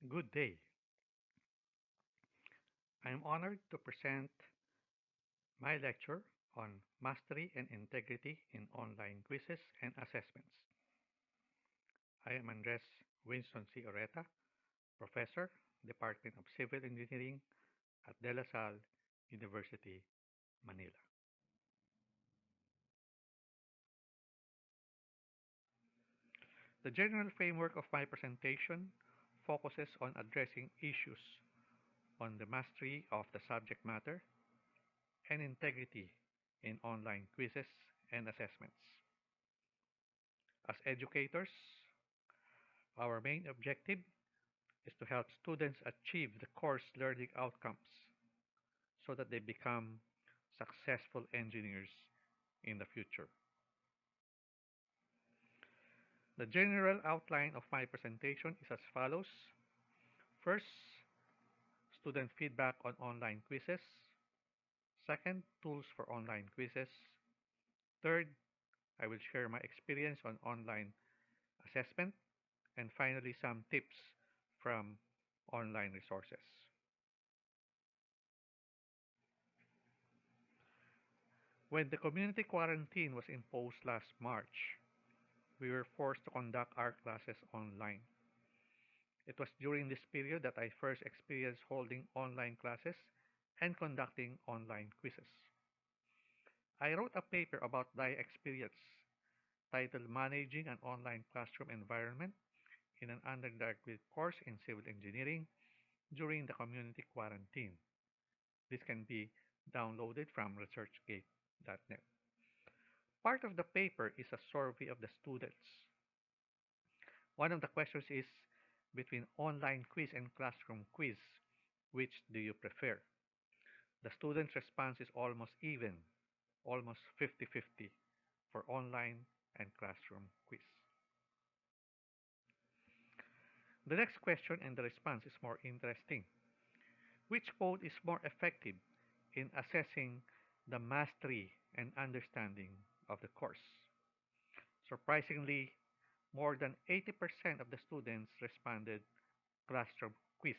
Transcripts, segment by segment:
Good day. I am honored to present my lecture on mastery and integrity in online quizzes and assessments. I am Andres Winston C. Oreta, Professor, Department of Civil Engineering at De La Salle University, Manila. The general framework of my presentation focuses on addressing issues on the mastery of the subject matter and integrity in online quizzes and assessments. As educators, our main objective is to help students achieve the course learning outcomes so that they become successful engineers in the future. The general outline of my presentation is as follows. First, student feedback on online quizzes. Second, tools for online quizzes. Third, I will share my experience on online assessment. And finally, some tips from online resources. When the community quarantine was imposed last March, we were forced to conduct our classes online. It was during this period that I first experienced holding online classes and conducting online quizzes. I wrote a paper about my experience titled Managing an Online Classroom Environment in an Undergraduate Course in Civil Engineering during the Community Quarantine. This can be downloaded from researchgate.net. Part of the paper is a survey of the students. One of the questions is between online quiz and classroom quiz, which do you prefer? The students' response is almost even, almost 50-50 for online and classroom quiz. The next question and the response is more interesting. Which mode is more effective in assessing the mastery and understanding of the course? Surprisingly, more than 80% of the students responded classroom quiz.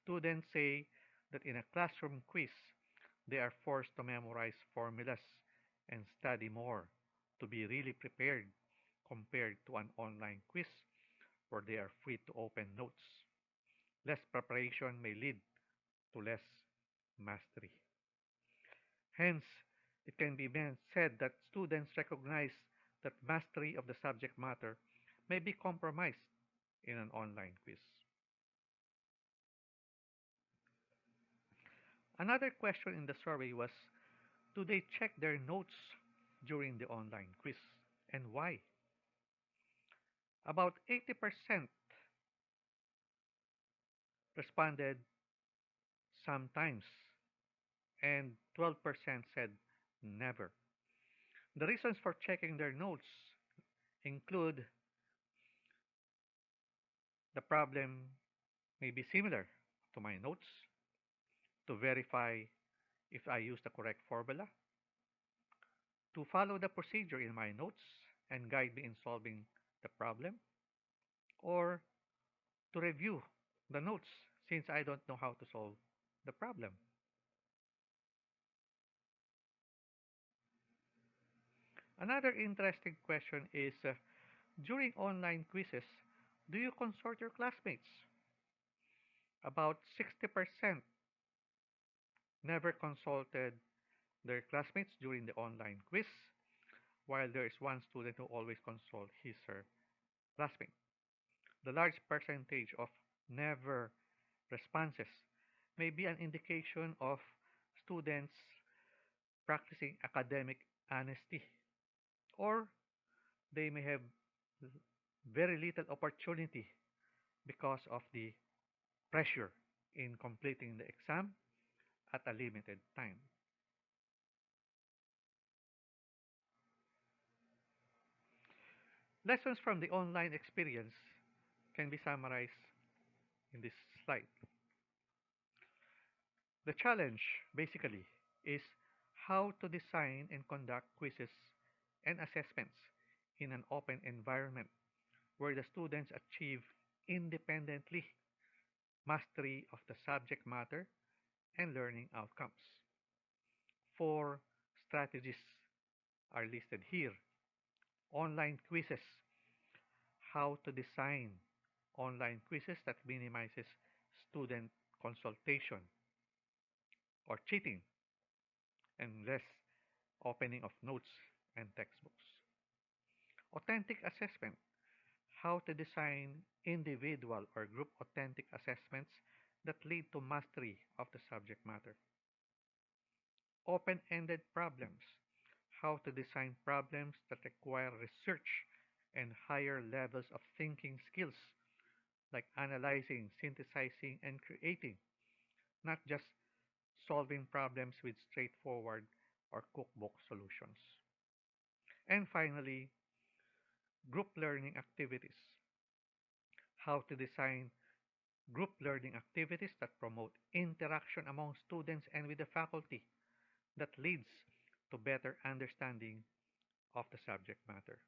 Students say that in a classroom quiz, they are forced to memorize formulas and study more to be really prepared compared to an online quiz where they are free to open notes. Less preparation may lead to less mastery. Hence, it can be said that students recognize that mastery of the subject matter may be compromised in an online quiz. Another question in the survey was, do they check their notes during the online quiz and why? About 80% responded sometimes and 12% said never. The reasons for checking their notes include the problem may be similar to my notes, to verify if I use the correct formula, to follow the procedure in my notes and guide me in solving the problem, or to review the notes since I don't know how to solve the problem. Another interesting question is during online quizzes, do you consult your classmates? About 60% never consulted their classmates during the online quiz, while there is one student who always consults his or her classmate. The large percentage of never responses may be an indication of students practicing academic honesty, or they may have very little opportunity because of the pressure in completing the exam at a limited time. Lessons from the online experience can be summarized in this slide. The challenge, basically, is how to design and conduct quizzes and assessments in an open environment where the students achieve independently, mastery of the subject matter, and learning outcomes. Four strategies are listed here. Online quizzes, how to design online quizzes that minimizes student consultation or cheating and less opening of notes and textbooks. Authentic assessment, how to design individual or group authentic assessments that lead to mastery of the subject matter. Open-ended problems, how to design problems that require research and higher levels of thinking skills like analyzing, synthesizing, and creating, not just solving problems with straightforward or cookbook solutions. And finally, group learning activities, how to design group learning activities that promote interaction among students and with the faculty that leads to better understanding of the subject matter.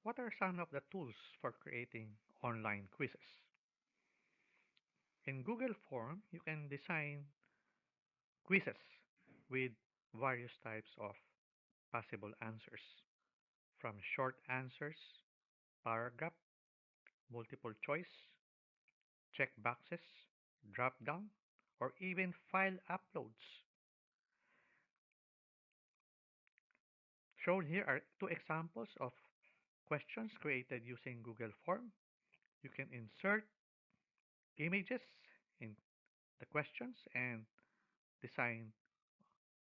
What are some of the tools for creating online quizzes? In Google Form, you can design quizzes with various types of possible answers, from short answers, paragraph, multiple choice, check boxes, drop down, or even file uploads. Shown here are two examples of questions created using Google Form. You can insert images in the questions and design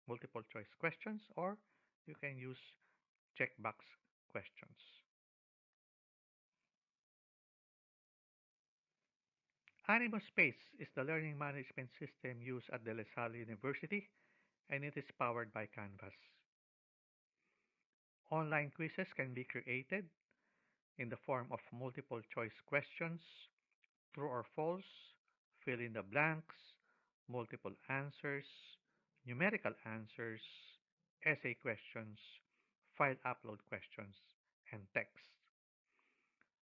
multiple choice questions, or you can use checkbox questions. Animo Space is the learning management system used at the Salle University, and it is powered by Canvas. Online quizzes can be created in the form of multiple choice questions, true or false, fill in the blanks, multiple answers, numerical answers, essay questions, file upload questions, and text.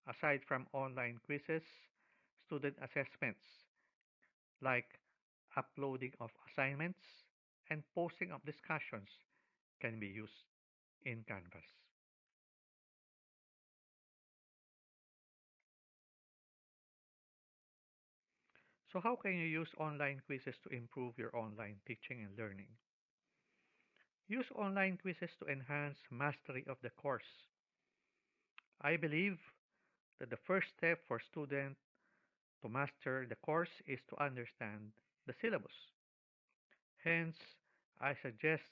Aside from online quizzes, student assessments like uploading of assignments and posting of discussions can be used in Canvas. So how can you use online quizzes to improve your online teaching and learning? Use online quizzes to enhance mastery of the course. I believe that the first step for students to master the course is to understand the syllabus. Hence, I suggest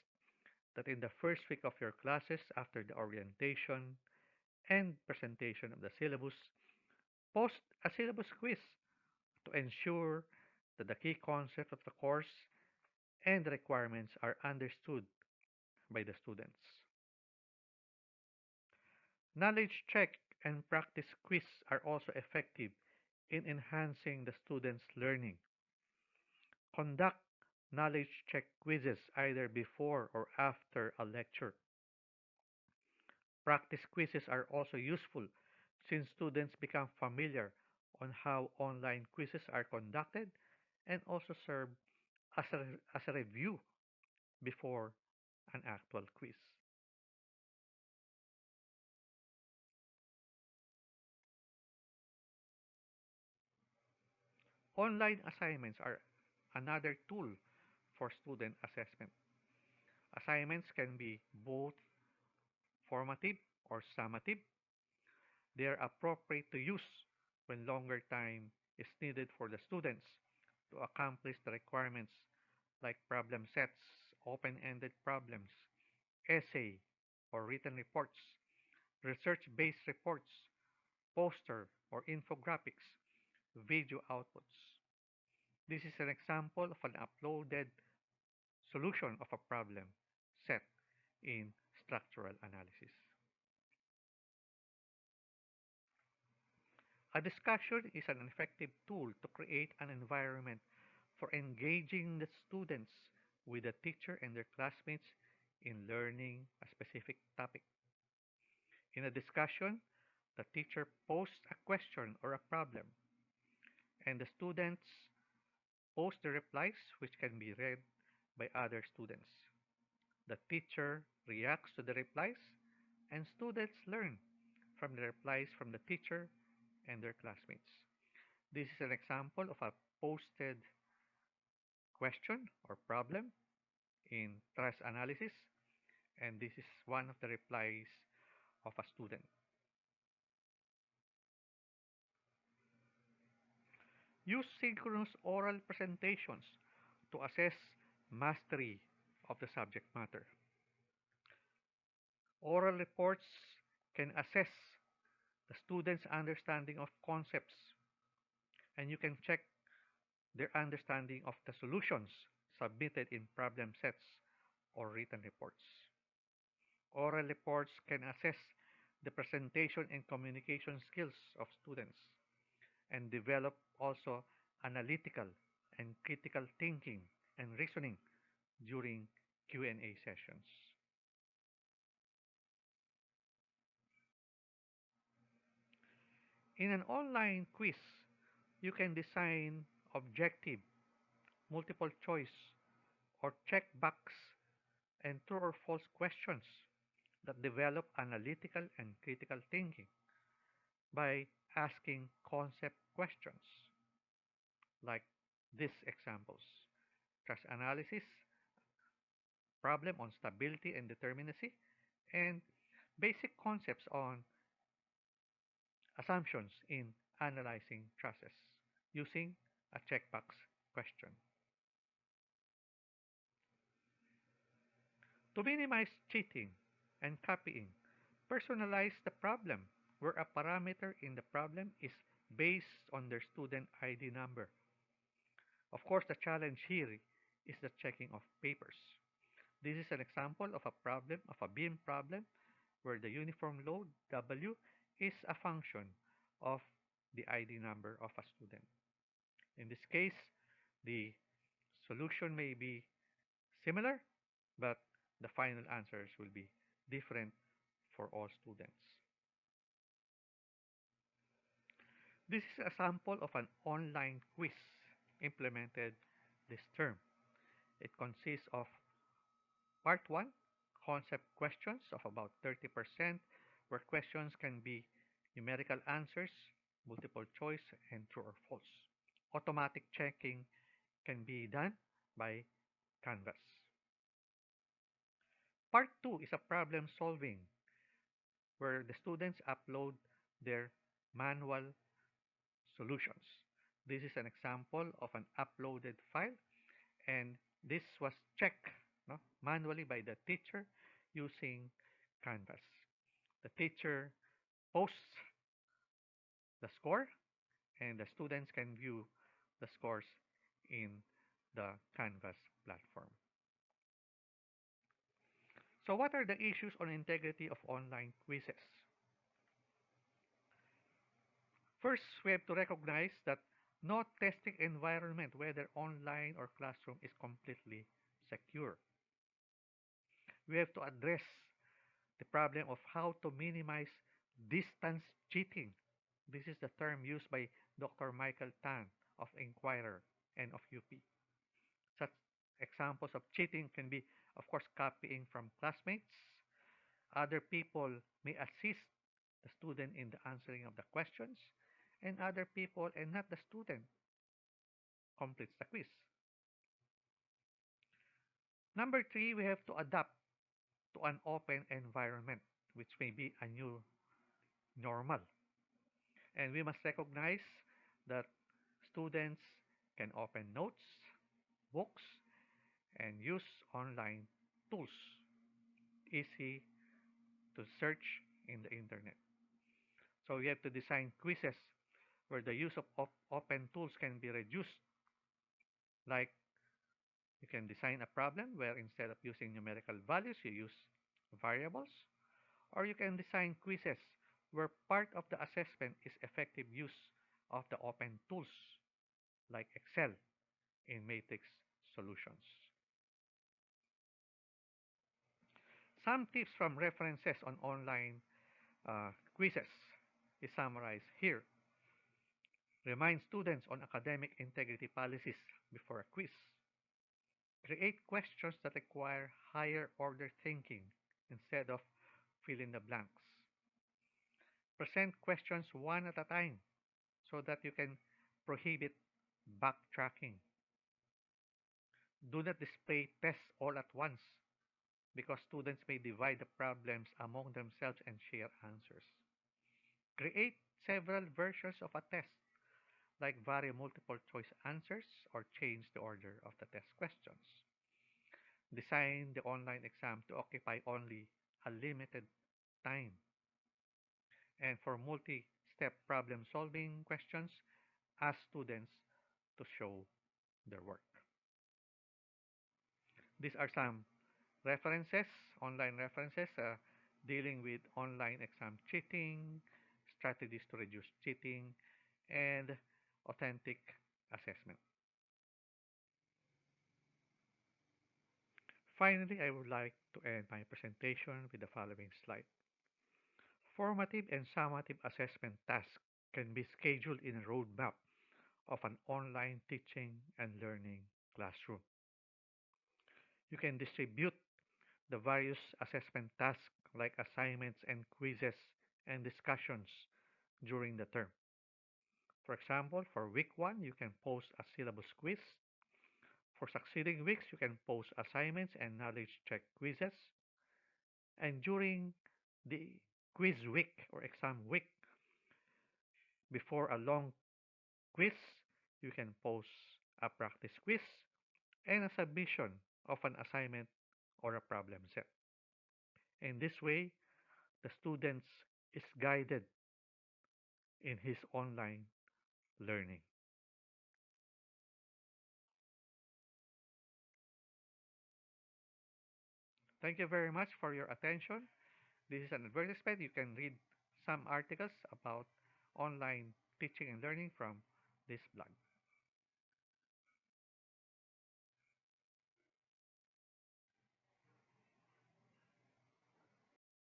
that in the first week of your classes after the orientation and presentation of the syllabus, post a syllabus quiz to ensure that the key concepts of the course and the requirements are understood by the students. Knowledge check and practice quiz are also effective in enhancing the students' learning. Conduct knowledge check quizzes either before or after a lecture. Practice quizzes are also useful since students become familiar on how online quizzes are conducted and also serve as a review before an actual quiz. Online assignments are another tool for student assessment. Assignments can be both formative or summative. They are appropriate to use when longer time is needed for the students to accomplish the requirements like problem sets, open-ended problems, essay or written reports, research-based reports, poster or infographics, video outputs. This is an example of an uploaded solution of a problem set in structural analysis. A discussion is an effective tool to create an environment for engaging the students with the teacher and their classmates in learning a specific topic. In a discussion, the teacher posts a question or a problem, and the students post the replies which can be read by other students. The teacher reacts to the replies, and students learn from the replies from the teacher and their classmates. This is an example of a posted question or problem in trust analysis, and this is one of the replies of a student. Use synchronous oral presentations to assess mastery of the subject matter. Oral reports can assess the student's understanding of concepts, and you can check their understanding of the solutions submitted in problem sets or written reports. Oral reports can assess the presentation and communication skills of students and develop also analytical and critical thinking and reasoning during Q&A sessions. In an online quiz, you can design objective, multiple choice, or checkbox and true or false questions that develop analytical and critical thinking by asking concept questions like these examples: trust analysis, problem on stability and determinacy, and basic concepts on assumptions in analyzing trusts using a checkbox question. To minimize cheating and copying, personalize the problem where a parameter in the problem is based on their student ID number. Of course, the challenge here is the checking of papers. This is an example of a problem, of a beam problem, where the uniform load W is a function of the ID number of a student. In this case, the solution may be similar, but the final answers will be different for all students. This is a sample of an online quiz implemented this term. It consists of part 1, concept questions of about 30%, where questions can be numerical answers, multiple choice, and true or false. Automatic checking can be done by Canvas. Part 2 is a problem solving where the students upload their manual solutions. This is an example of an uploaded file, and this was checked, no, manually by the teacher using Canvas. The teacher posts the score, and the students can view the scores in the Canvas platform. So what are the issues on integrity of online quizzes? First, we have to recognize that no testing environment, whether online or classroom, is completely secure. We have to address the problem of how to minimize distance cheating. This is the term used by Dr. Michael Tan of Inquirer and of UP. Such examples of cheating can be, of course, copying from classmates. Other people may assist the student in the answering of the questions, and other people and not the student completes the quiz. Number 3, we have to adapt to an open environment, which may be a new normal. And we must recognize that students can open notes, books, and use online tools, easy to search in the internet. So you have to design quizzes where the use of open tools can be reduced. Like you can design a problem where instead of using numerical values, you use variables. Or you can design quizzes where part of the assessment is effective use of the open tools like Excel in matrix solutions. Some tips from references on online Quizzes is summarized here. Remind students on academic integrity policies before a quiz. Create questions that require higher order thinking instead of fill in the blanks. Present questions one at a time so that you can prohibit backtracking. Do not display tests all at once because students may divide the problems among themselves and share answers. Create several versions of a test, like vary multiple choice answers or change the order of the test questions. Design the online exam to occupy only a limited time. And for multi-step problem solving questions, ask students to show their work. These are some references, online references, dealing with online exam cheating, strategies to reduce cheating, and authentic assessment. Finally, I would like to end my presentation with the following slide. Formative and summative assessment tasks can be scheduled in a roadmap of an online teaching and learning classroom. You can distribute the various assessment tasks like assignments and quizzes and discussions during the term. For example, for week 1, you can post a syllabus quiz. For succeeding weeks, you can post assignments and knowledge check quizzes. And during the quiz week or exam week, before a long quiz, you can post a practice quiz and a submission of an assignment or a problem set. In this way, the students is guided in his online learning. Thank you very much for your attention. This is an advertisement. You can read some articles about online teaching and learning from this blog.